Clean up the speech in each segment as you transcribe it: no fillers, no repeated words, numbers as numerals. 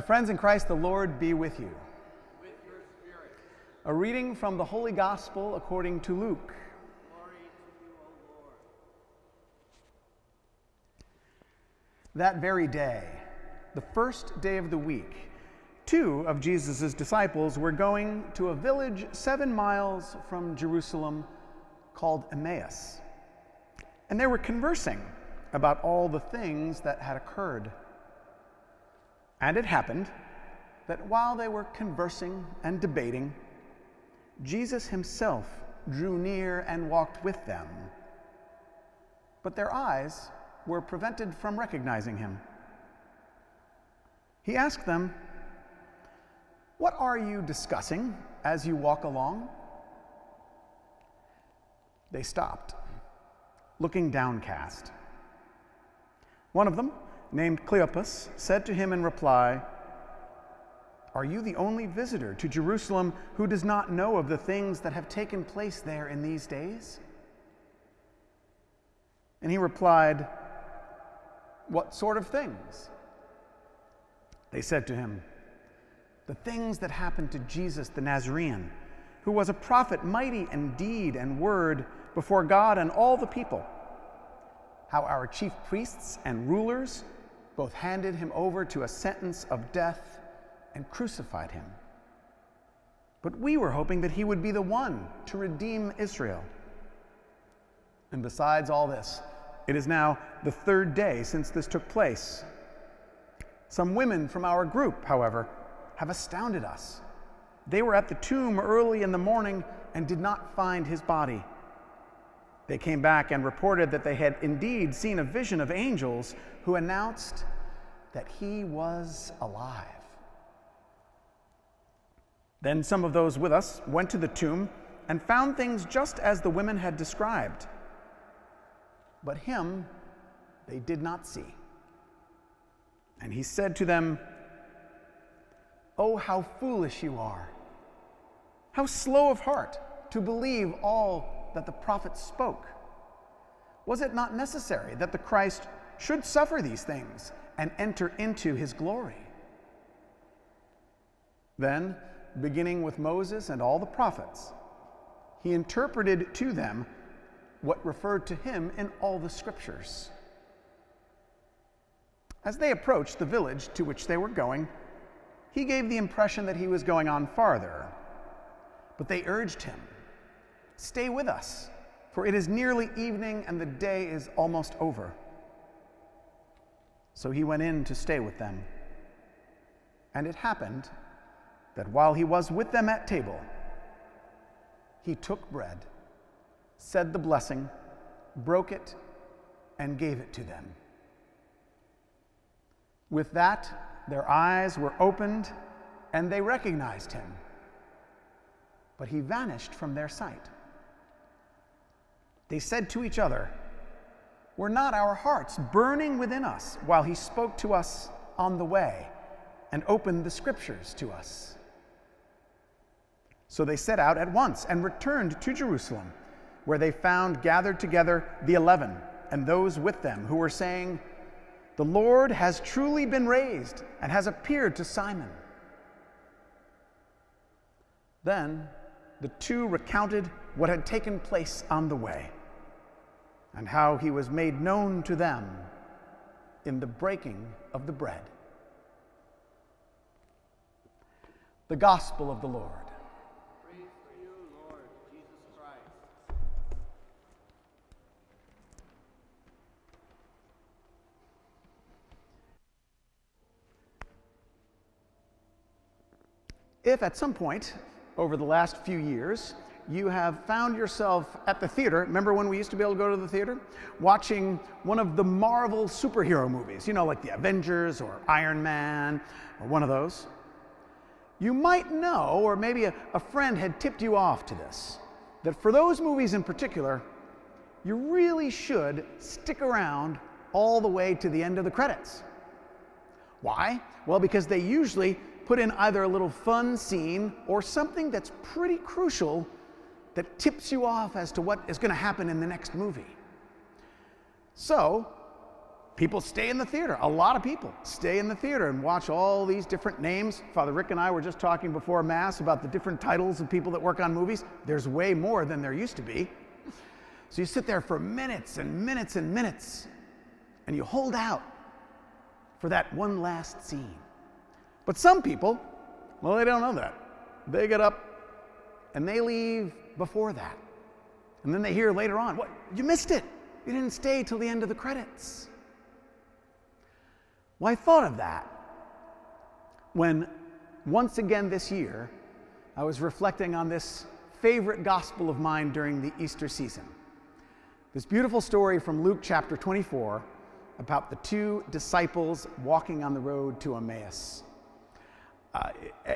My friends in Christ, the Lord be with you. With your spirit. A reading from the Holy Gospel according to Luke. Glory to you, O Lord. That very day, the first day of the week, two of Jesus' disciples were going to a village 7 miles from Jerusalem called Emmaus. And they were conversing about all the things that had occurred. And it happened that while they were conversing and debating, Jesus himself drew near and walked with them. But their eyes were prevented from recognizing him. He asked them, "What are you discussing as you walk along?" They stopped, looking downcast. One of them, named Cleopas, said to him in reply, "Are you the only visitor to Jerusalem who does not know of the things that have taken place there in these days?" And he replied, "What sort of things?" They said to him, "The things that happened to Jesus the Nazarene, who was a prophet mighty in deed and word before God and all the people. How our chief priests and rulers both handed him over to a sentence of death and crucified him. But we were hoping that he would be the one to redeem Israel. And besides all this, it is now the 3rd day since this took place. Some women from our group, however, have astounded us. They were at the tomb early in the morning and did not find his body. They came back and reported that they had indeed seen a vision of angels who announced that he was alive." Then some of those with us went to the tomb and found things just as the women had described. But him they did not see. And he said to them, "Oh, how foolish you are! How slow of heart to believe all that the prophets spoke. Was it not necessary that the Christ should suffer these things and enter into his glory?" Then, beginning with Moses and all the prophets, he interpreted to them what referred to him in all the scriptures. As they approached the village to which they were going, he gave the impression that he was going on farther. But they urged him, "Stay with us, for it is nearly evening and the day is almost over." So he went in to stay with them. And it happened that while he was with them at table, he took bread, said the blessing, broke it, and gave it to them. With that, their eyes were opened and they recognized him. But he vanished from their sight. They said to each other, "Were not our hearts burning within us while he spoke to us on the way and opened the scriptures to us?" So they set out at once and returned to Jerusalem, where they found gathered together the 11 and those with them who were saying, "The Lord has truly been raised and has appeared to Simon." Then the two recounted what had taken place on the way, and how he was made known to them in the breaking of the bread. The Gospel of the Lord. Praise to you, Lord Jesus Christ. If at some point over the last few years you have found yourself at the theater, remember when we used to be able to go to the theater? Watching one of the Marvel superhero movies, like the Avengers or Iron Man or one of those. You might know, or maybe a friend had tipped you off to this, that for those movies in particular, you really should stick around all the way to the end of the credits. Why? Well, because they usually put in either a little fun scene or something that's pretty crucial that tips you off as to what is going to happen in the next movie. So, people stay in the theater. A lot of people stay in the theater and watch all these different names. Father Rick and I were just talking before Mass about the different titles of people that work on movies. There's way more than there used to be. So you sit there for minutes and minutes and minutes, and you hold out for that one last scene. But some people, well, they don't know that. They get up and they leave before that. And then they hear later on, what? You missed it. You didn't stay till the end of the credits. Well, I thought of that when once again this year I was reflecting on this favorite gospel of mine during the Easter season. This beautiful story from Luke chapter 24 about the two disciples walking on the road to Emmaus.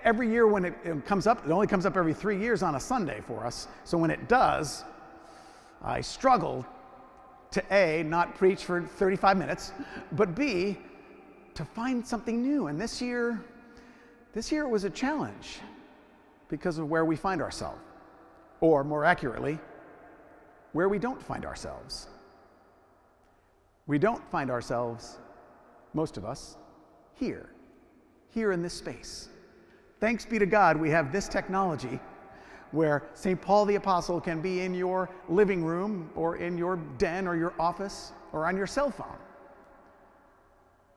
Every year when it comes up, it only comes up every 3 years on a Sunday for us. So when it does, I struggle to A, not preach for 35 minutes, but B, to find something new. And this year it was a challenge because of where we find ourselves, or more accurately, where we don't find ourselves. We don't find ourselves, most of us, here in this space. Thanks be to God, we have this technology where St. Paul the Apostle can be in your living room or in your den or your office or on your cell phone.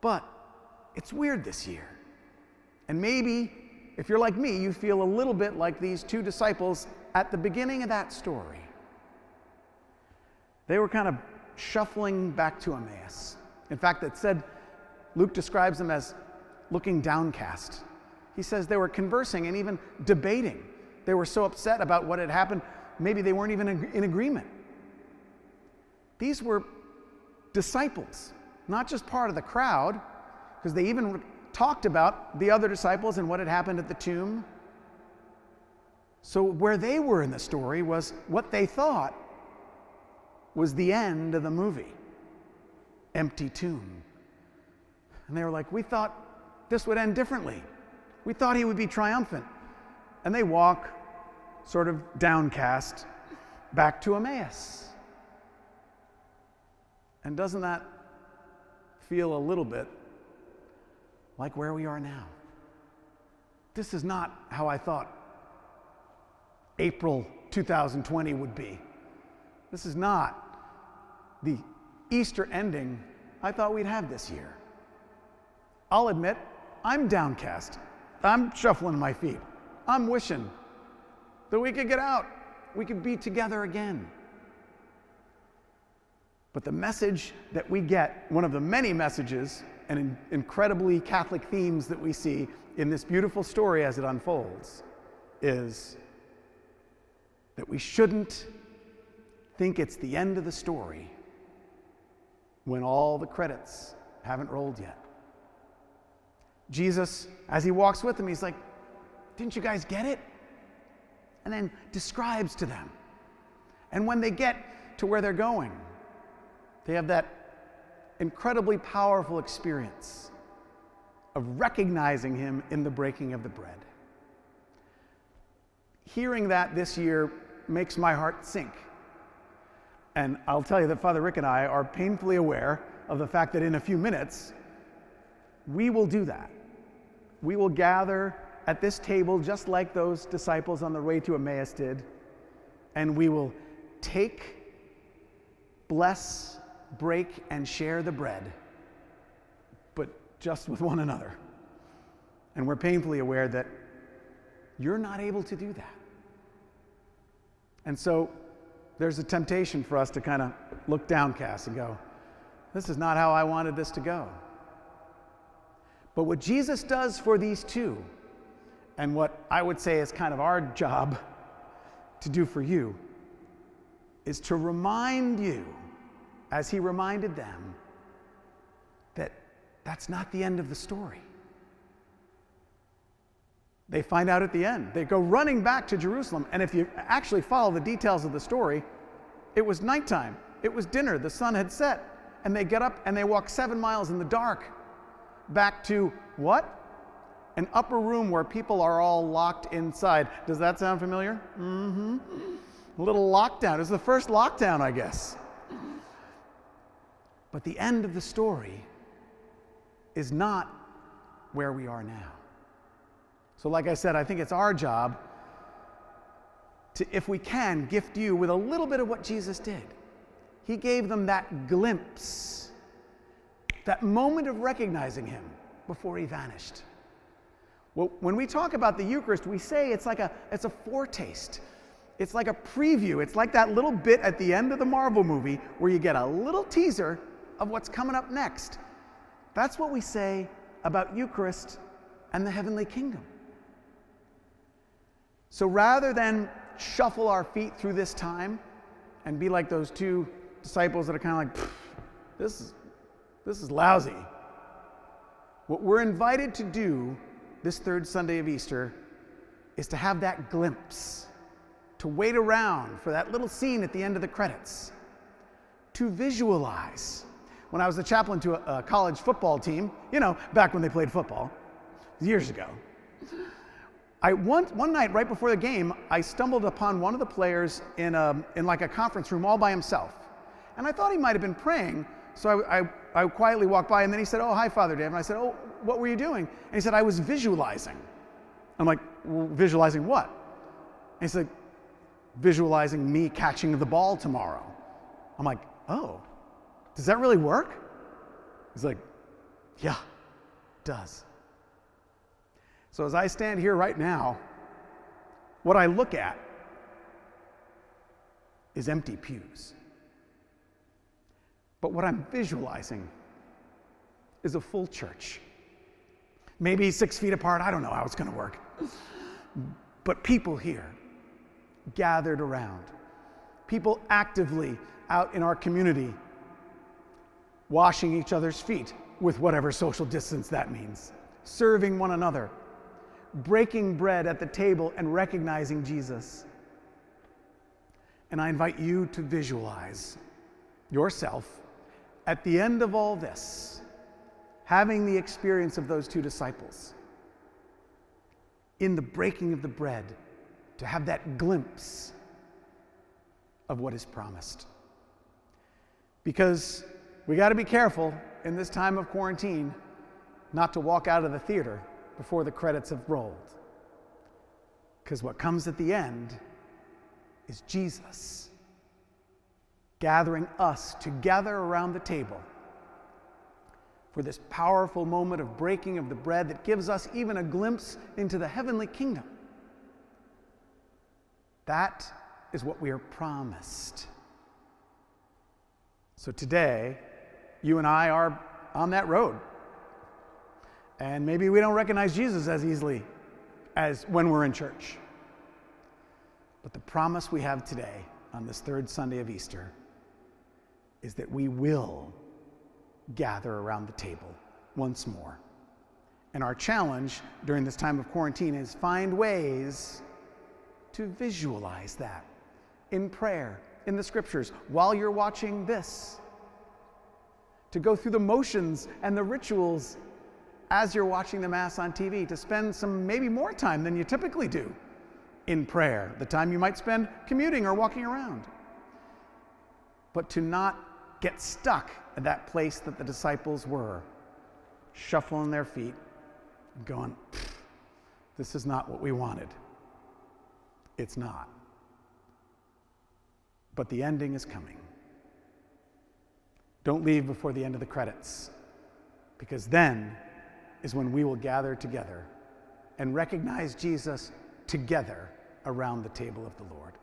But it's weird this year. And maybe, if you're like me, you feel a little bit like these two disciples at the beginning of that story. They were kind of shuffling back to Emmaus. In fact, it said, Luke describes them as looking downcast. He says they were conversing and even debating. They were so upset about what had happened, maybe they weren't even in agreement. These were disciples, not just part of the crowd, because they even talked about the other disciples and what had happened at the tomb. So where they were in the story was what they thought was the end of the movie. Empty tomb. And they were like, we thought this would end differently. We thought he would be triumphant. And they walk, sort of downcast, back to Emmaus. And doesn't that feel a little bit like where we are now? This is not how I thought April 2020 would be. This is not the Easter ending I thought we'd have this year. I'll admit, I'm downcast. I'm shuffling my feet. I'm wishing that we could get out. We could be together again. But the message that we get, one of the many messages and incredibly Catholic themes that we see in this beautiful story as it unfolds, is that we shouldn't think it's the end of the story when all the credits haven't rolled yet. Jesus, as he walks with them, he's like, didn't you guys get it? And then describes to them. And when they get to where they're going, they have that incredibly powerful experience of recognizing him in the breaking of the bread. Hearing that this year makes my heart sink. And I'll tell you that Father Rick and I are painfully aware of the fact that in a few minutes, we will do that. We will gather at this table just like those disciples on the way to Emmaus did, and we will take, bless, break, and share the bread, but just with one another. And we're painfully aware that you're not able to do that. And so there's a temptation for us to kind of look downcast and go, this is not how I wanted this to go. But what Jesus does for these two, and what I would say is kind of our job to do for you, is to remind you, as he reminded them, that that's not the end of the story. They find out at the end. They go running back to Jerusalem, and if you actually follow the details of the story, it was nighttime. It was dinner. The sun had set, and they get up and they walk 7 miles in the dark back to what? An upper room where people are all locked inside. Does that sound familiar? Mm-hmm. A little lockdown. It was the first lockdown, I guess. But the end of the story is not where we are now. So like I said, I think it's our job to, if we can, gift you with a little bit of what Jesus did. He gave them that glimpse, that moment of recognizing him before he vanished. Well, when we talk about the Eucharist, we say it's a foretaste. It's like a preview. It's like that little bit at the end of the Marvel movie where you get a little teaser of what's coming up next. That's what we say about Eucharist and the heavenly kingdom. So rather than shuffle our feet through this time and be like those two disciples that are kind of like, this is lousy. What we're invited to do this third Sunday of Easter is to have that glimpse, to wait around for that little scene at the end of the credits, to visualize. When I was the chaplain to a college football team, back when they played football, years ago, one night right before the game, I stumbled upon one of the players in like a conference room all by himself. And I thought he might have been praying, so I quietly walked by, and then he said, "Oh, hi, Father Dave." And I said, "Oh, what were you doing?" And he said, "I was visualizing." I'm like, well, visualizing what? And he said, "Visualizing me catching the ball tomorrow." I'm like, "Oh, does that really work?" He's like, "Yeah, it does." So as I stand here right now, what I look at is empty pews. But what I'm visualizing is a full church. Maybe 6 feet apart, I don't know how it's going to work. But people here, gathered around. People actively out in our community, washing each other's feet with whatever social distance that means, serving one another, breaking bread at the table and recognizing Jesus. And I invite you to visualize yourself at the end of all this, having the experience of those two disciples, in the breaking of the bread, to have that glimpse of what is promised. Because we got to be careful in this time of quarantine not to walk out of the theater before the credits have rolled. Because what comes at the end is Jesus gathering us together around the table for this powerful moment of breaking of the bread that gives us even a glimpse into the heavenly kingdom. That is what we are promised. So today, you and I are on that road. And maybe we don't recognize Jesus as easily as when we're in church. But the promise we have today on this third Sunday of Easter is that we will gather around the table once more. And our challenge during this time of quarantine is find ways to visualize that in prayer, in the scriptures, while you're watching this. To go through the motions and the rituals as you're watching the Mass on TV, to spend some maybe more time than you typically do in prayer, the time you might spend commuting or walking around. But to not get stuck at that place that the disciples were, shuffling their feet and going, this is not what we wanted. It's not. But the ending is coming. Don't leave before the end of the credits, because then is when we will gather together and recognize Jesus together around the table of the Lord.